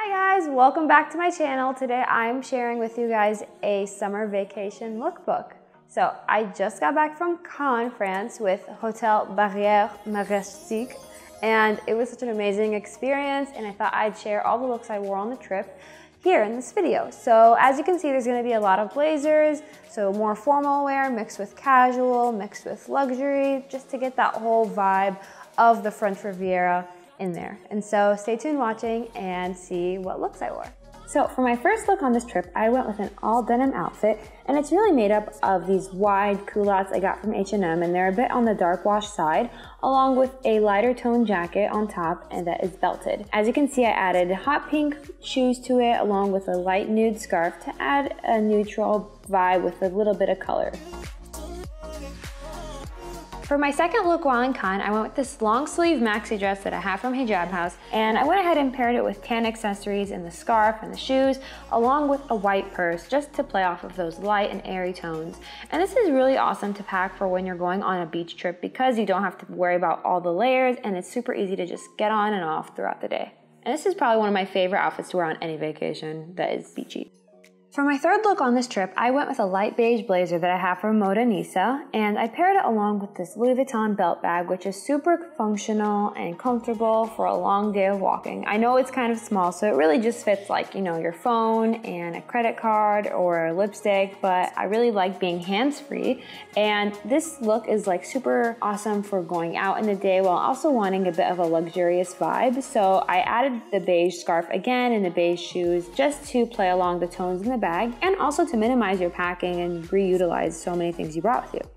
Hi guys, welcome back to my channel. Today I'm sharing with you guys a summer vacation lookbook. So I just got back from Cannes, France with Hotel Barrière Majestique, and it was such an amazing experience, and I thought I'd share all the looks I wore on the trip here in this video. So as you can see, there's going to be a lot of blazers, so more formal wear mixed with casual, mixed with luxury, just to get that whole vibe of the French Riviera in there. And so stay tuned watching and see what looks I wore. So for my first look on this trip, I went with an all denim outfit, and it's really made up of these wide culottes I got from H&M, and they're a bit on the dark wash side, along with a lighter tone jacket on top and that is belted. As you can see, I added hot pink shoes to it along with a light nude scarf to add a neutral vibe with a little bit of color. For my second look while in Cannes, I went with this long sleeve maxi dress that I have from Hijab House, and I went ahead and paired it with tan accessories and the scarf and the shoes, along with a white purse, just to play off of those light and airy tones. And this is really awesome to pack for when you're going on a beach trip because you don't have to worry about all the layers, and it's super easy to just get on and off throughout the day. And this is probably one of my favorite outfits to wear on any vacation that is beachy. For my third look on this trip, I went with a light beige blazer that I have from Moda Nisa, and I paired it along with this Louis Vuitton belt bag, which is super functional and comfortable for a long day of walking. I know it's kind of small, so it really just fits like, you know, your phone and a credit card or a lipstick, but I really like being hands-free, and this look is like super awesome for going out in the day while also wanting a bit of a luxurious vibe. So I added the beige scarf again and the beige shoes just to play along the tones in the bag, and also to minimize your packing and reutilize so many things you brought with you.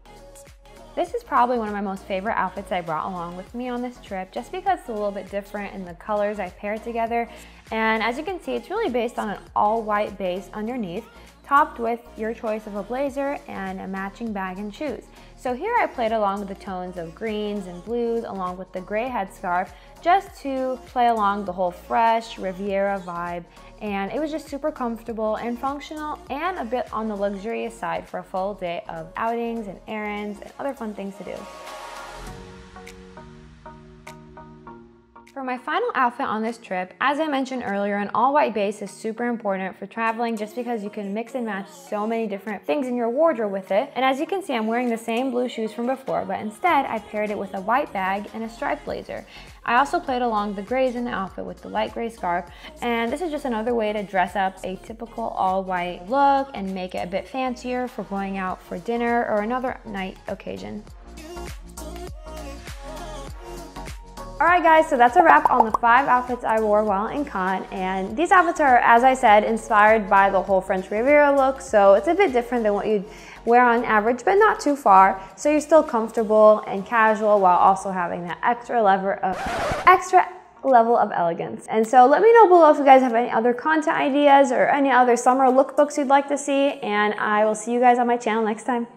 This is probably one of my most favorite outfits I brought along with me on this trip, just because it's a little bit different in the colors I paired together. And as you can see, it's really based on an all white base underneath, topped with your choice of a blazer and a matching bag and shoes. So here I played along with the tones of greens and blues along with the gray headscarf, just to play along the whole fresh Riviera vibe, and it was just super comfortable and functional and a bit on the luxurious side for a full day of outings and errands and other fun things to do. For my final outfit on this trip, as I mentioned earlier, an all-white base is super important for traveling just because you can mix and match so many different things in your wardrobe with it. And as you can see, I'm wearing the same blue shoes from before, but instead I paired it with a white bag and a striped blazer. I also played along the grays in the outfit with the light gray scarf, and this is just another way to dress up a typical all-white look and make it a bit fancier for going out for dinner or another night occasion. Alright guys, so that's a wrap on the 5 outfits I wore while in Cannes, and these outfits are, as I said, inspired by the whole French Riviera look, so it's a bit different than what you'd wear on average, but not too far, so you're still comfortable and casual while also having that extra level of elegance. And so let me know below if you guys have any other content ideas or any other summer lookbooks you'd like to see, and I will see you guys on my channel next time.